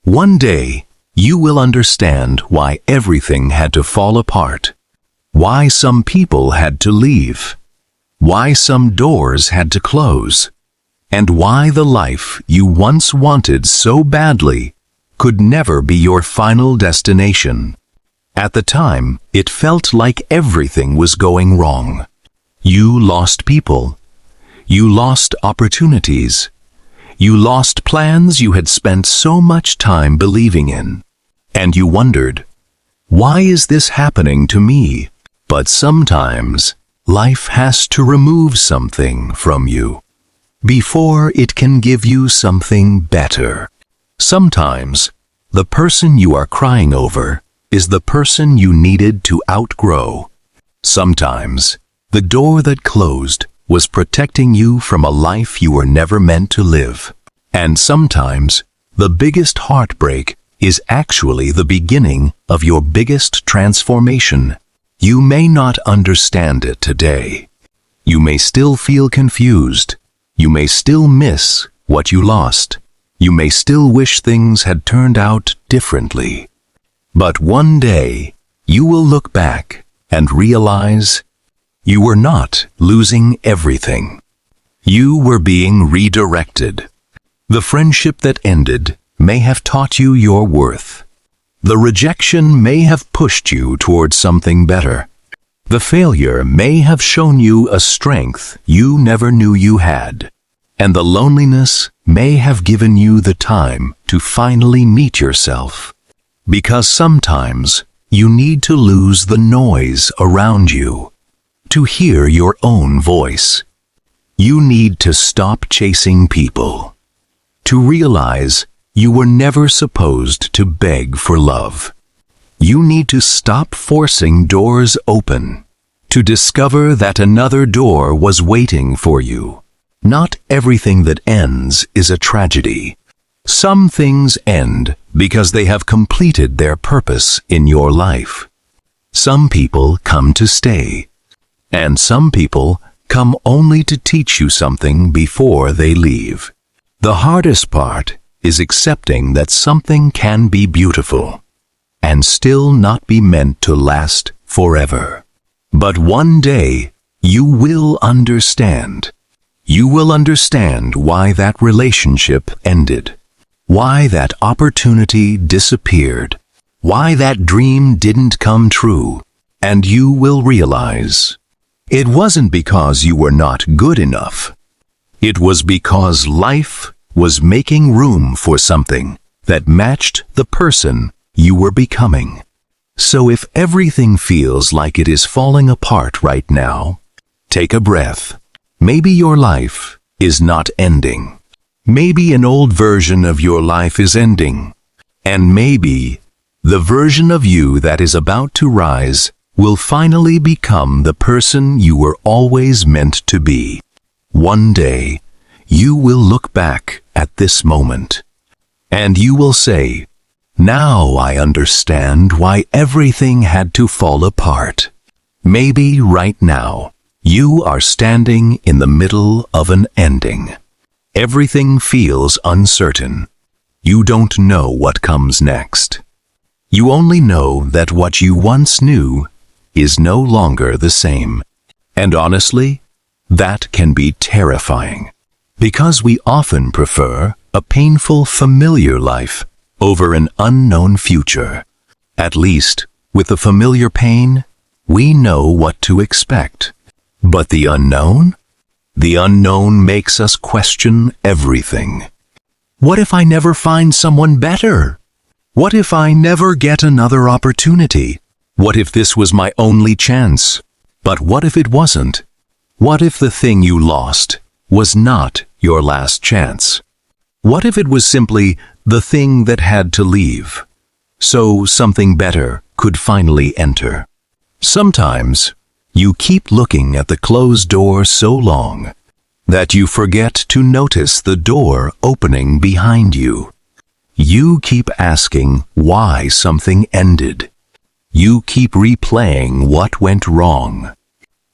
One day, you will understand why everything had to fall apart, why some people had to leave, why some doors had to close, and why the life you once wanted so badly could never be your final destination. At the time, it felt like everything was going wrong. You lost people. You lost opportunities. You lost plans you had spent so much time believing in. And you wondered, why is this happening to me? But sometimes, life has to remove something from you before it can give you something better. Sometimes, the person you are crying over is the person you needed to outgrow. Sometimes, the door that closed was protecting you from a life you were never meant to live. And sometimes, the biggest heartbreak is actually the beginning of your biggest transformation. You may not understand it today. You may still feel confused. You may still miss what you lost. You may still wish things had turned out differently. But one day, you will look back and realize you were not losing everything. You were being redirected. The friendship that ended may have taught you your worth. The rejection may have pushed you towards something better. The failure may have shown you a strength you never knew you had. And the loneliness may have given you the time to finally meet yourself. Because sometimes you need to lose the noise around you to hear your own voice. You need to stop chasing people, to realize you were never supposed to beg for love. You need to stop forcing doors open, to discover that another door was waiting for you. Not everything that ends is a tragedy. Some things end because they have completed their purpose in your life. Some people come to stay, and some people come only to teach you something before they leave. The hardest part is accepting that something can be beautiful and still not be meant to last forever. But one day, you will understand. You will understand why that relationship ended, why that opportunity disappeared, why that dream didn't come true, and you will realize it wasn't because you were not good enough. It was because life was making room for something that matched the person you were becoming. So if everything feels like it is falling apart right now, take a breath. Maybe your life is not ending. Maybe an old version of your life is ending. And maybe the version of you that is about to rise will finally become the person you were always meant to be. One day, you will look back at this moment, and you will say, "Now I understand why everything had to fall apart." Maybe right now, you are standing in the middle of an ending. Everything feels uncertain. You don't know what comes next. You only know that what you once knew is no longer the same. And honestly, that can be terrifying, because we often prefer a painful, familiar life over an unknown future. At least, with the familiar pain, we know what to expect. But the unknown? The unknown makes us question everything. What if I never find someone better? What if I never get another opportunity? What if this was my only chance? But what if it wasn't? What if the thing you lost was not your last chance? What if it was simply the thing that had to leave, so something better could finally enter? Sometimes, you keep looking at the closed door so long that you forget to notice the door opening behind you. You keep asking why something ended. You keep replaying what went wrong.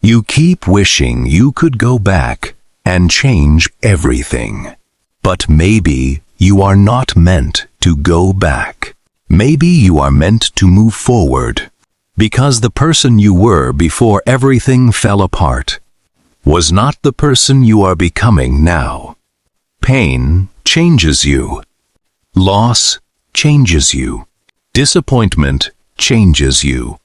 You keep wishing you could go back and change everything. But maybe you are not meant to go back. Maybe you are meant to move forward, because the person you were before everything fell apart was not the person you are becoming now. Pain changes you. Loss changes you. Disappointment changes you.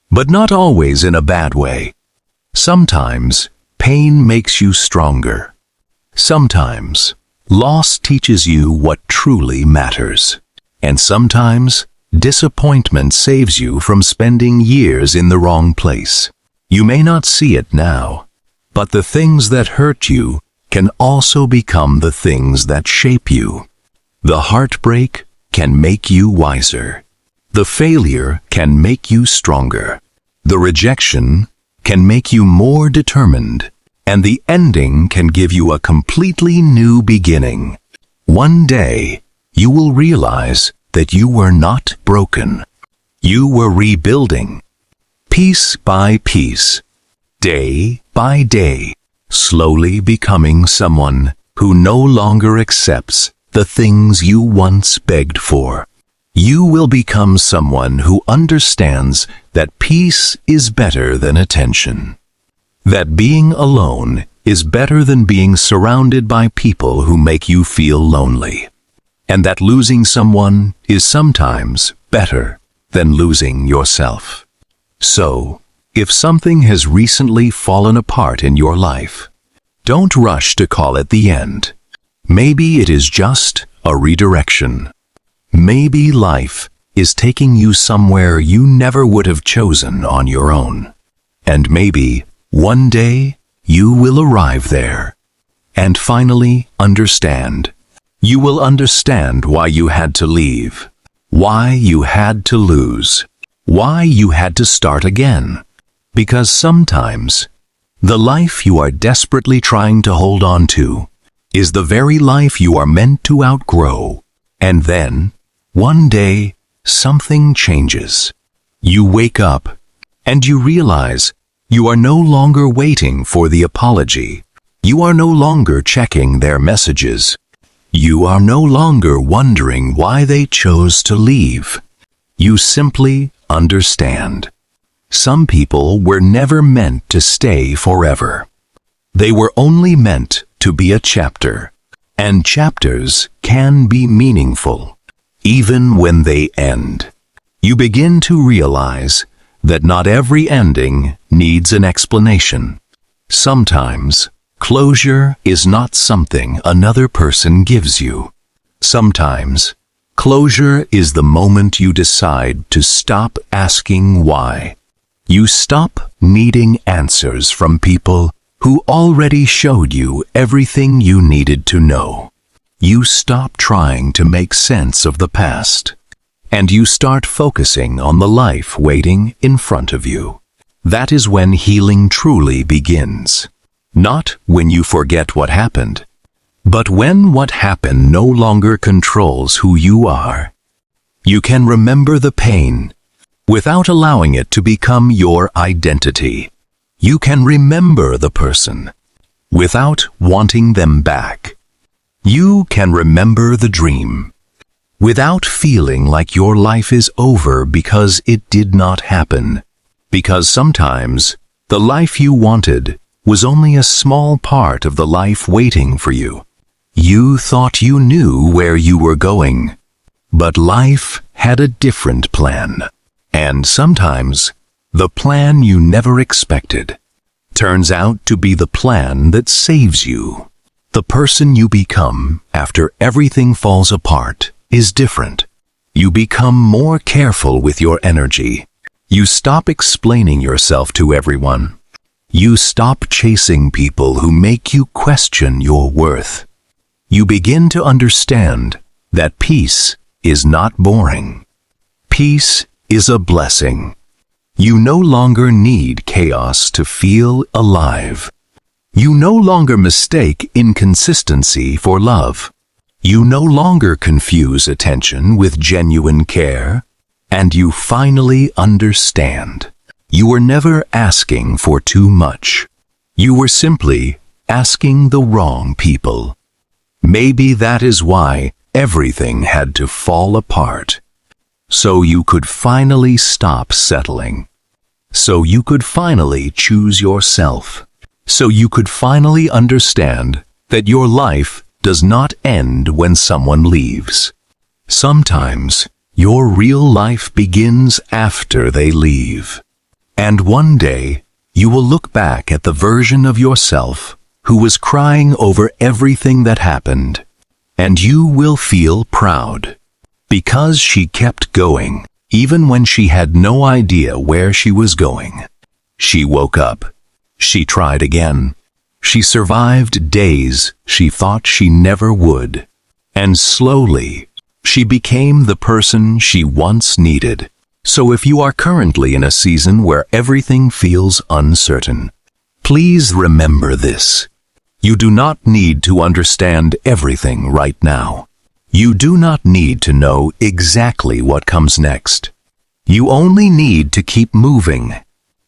But not always in a bad way. Sometimes pain makes you stronger. Sometimes loss teaches you what truly matters. And sometimes disappointment saves you from spending years in the wrong place. You may not see it now, but the things that hurt you can also become the things that shape you. The heartbreak can make you wiser. The failure can make you stronger. The rejection can make you more determined. And the ending can give you a completely new beginning. One day, you will realize that you were not broken. You were rebuilding. Piece by piece, day by day, slowly becoming someone who no longer accepts the things you once begged for. You will become someone who understands that peace is better than attention. That being alone is better than being surrounded by people who make you feel lonely. And that losing someone is sometimes better than losing yourself. So, if something has recently fallen apart in your life, don't rush to call it the end. Maybe it is just a redirection. Maybe life is taking you somewhere you never would have chosen on your own. And maybe one day you will arrive there and finally understand. You will understand why you had to leave, why you had to lose, why you had to start again. Because sometimes the life you are desperately trying to hold on to is the very life you are meant to outgrow. And then, one day, something changes. You wake up and you realize you are no longer waiting for the apology. You are no longer checking their messages. You are no longer wondering why they chose to leave. You simply understand. Some people were never meant to stay forever. They were only meant to be a chapter. And chapters can be meaningful, even when they end. You begin to realize that not every ending needs an explanation. Sometimes, closure is not something another person gives you. Sometimes, closure is the moment you decide to stop asking why. You stop needing answers from people who already showed you everything you needed to know. You stop trying to make sense of the past. And you start focusing on the life waiting in front of you. That is when healing truly begins. Not when you forget what happened, but when what happened no longer controls who you are. You can remember the pain without allowing it to become your identity. You can remember the person without wanting them back. You can remember the dream without feeling like your life is over because it did not happen. Because sometimes the life you wanted was only a small part of the life waiting for you. You thought you knew where you were going, but life had a different plan. And sometimes the plan you never expected turns out to be the plan that saves you. The person you become after everything falls apart is different. You become more careful with your energy. You stop explaining yourself to everyone. You stop chasing people who make you question your worth. You begin to understand that peace is not boring. Peace is a blessing. You no longer need chaos to feel alive. You no longer mistake inconsistency for love. You no longer confuse attention with genuine care, and you finally understand. You were never asking for too much. You were simply asking the wrong people. Maybe that is why everything had to fall apart. So you could finally stop settling. So you could finally choose yourself. So you could finally understand that your life does not end when someone leaves. Sometimes your real life begins after they leave. And one day you will look back at the version of yourself who was crying over everything that happened, and you will feel proud. Because she kept going, even when she had no idea where she was going. She woke up. She tried again. She survived days she thought she never would. And slowly, she became the person she once needed. So if you are currently in a season where everything feels uncertain, please remember this. You do not need to understand everything right now. You do not need to know exactly what comes next. You only need to keep moving.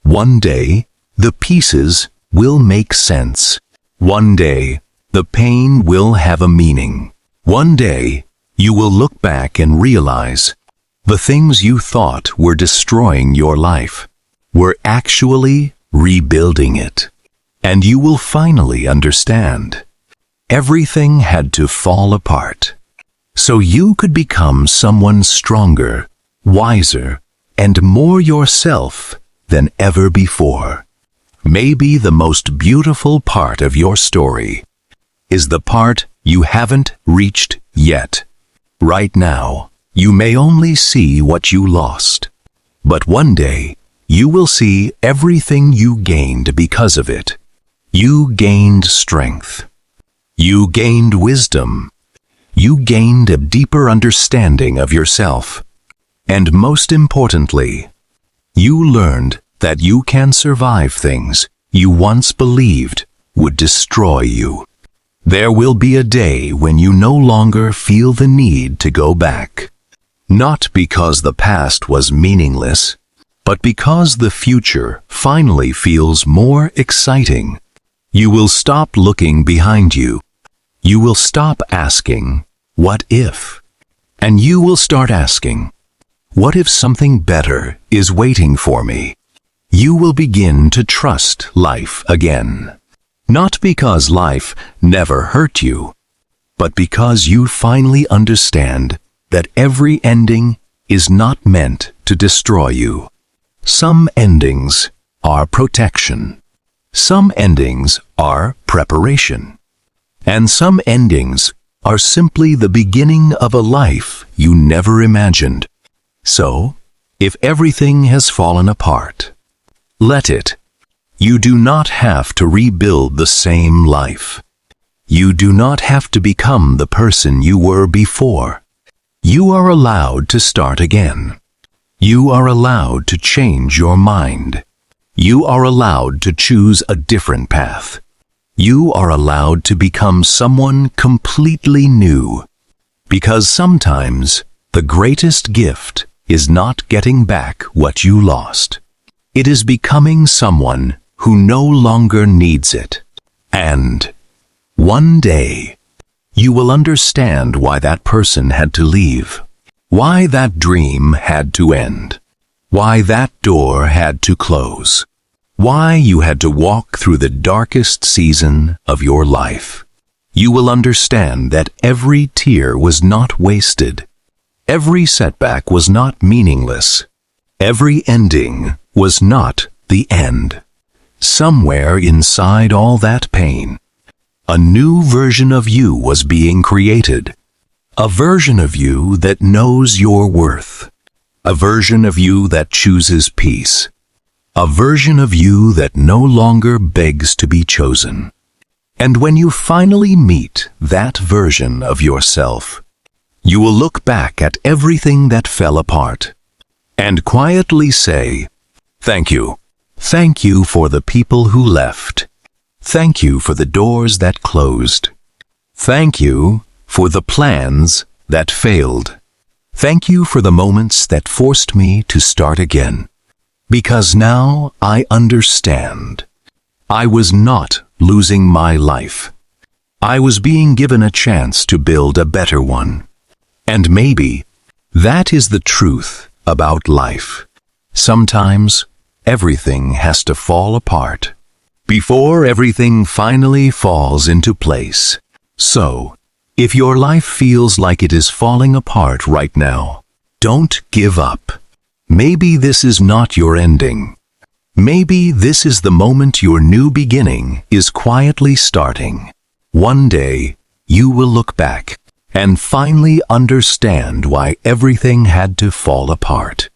One day, the pieces will make sense. One day, the pain will have a meaning. One day, you will look back and realize the things you thought were destroying your life were actually rebuilding it. And you will finally understand. Everything had to fall apart, so you could become someone stronger, wiser, and more yourself than ever before. Maybe the most beautiful part of your story is the part you haven't reached yet. Right now, you may only see what you lost, but one day you will see everything you gained because of it. You gained strength. You gained wisdom. You gained a deeper understanding of yourself. And most importantly, you learned that you can survive things you once believed would destroy you. There will be a day when you no longer feel the need to go back. Not because the past was meaningless, but because the future finally feels more exciting. You will stop looking behind you. You will stop asking, "What if?" And you will start asking, "What if something better is waiting for me?" You will begin to trust life again. Not because life never hurt you, but because you finally understand that every ending is not meant to destroy you. Some endings are protection. Some endings are preparation. And some endings are simply the beginning of a life you never imagined. So, if everything has fallen apart, let it. You do not have to rebuild the same life. You do not have to become the person you were before. You are allowed to start again. You are allowed to change your mind. You are allowed to choose a different path. You are allowed to become someone completely new. Because sometimes the greatest gift is not getting back what you lost. It is becoming someone who no longer needs it. And one day, you will understand why that person had to leave, why that dream had to end, why that door had to close, why you had to walk through the darkest season of your life. You will understand that every tear was not wasted. Every setback was not meaningless. Every ending was not the end. Somewhere inside all that pain, a new version of you was being created. A version of you that knows your worth. A version of you that chooses peace. A version of you that no longer begs to be chosen. And when you finally meet that version of yourself, you will look back at everything that fell apart and quietly say, "Thank you. Thank you for the people who left. Thank you for the doors that closed. Thank you for the plans that failed. Thank you for the moments that forced me to start again. Because now I understand. I was not losing my life. I was being given a chance to build a better one. And maybe that is the truth about life. Sometimes everything has to fall apart before everything finally falls into place. So, if your life feels like it is falling apart right now, don't give up. Maybe this is not your ending. Maybe this is the moment your new beginning is quietly starting. One day, you will look back and finally understand why everything had to fall apart.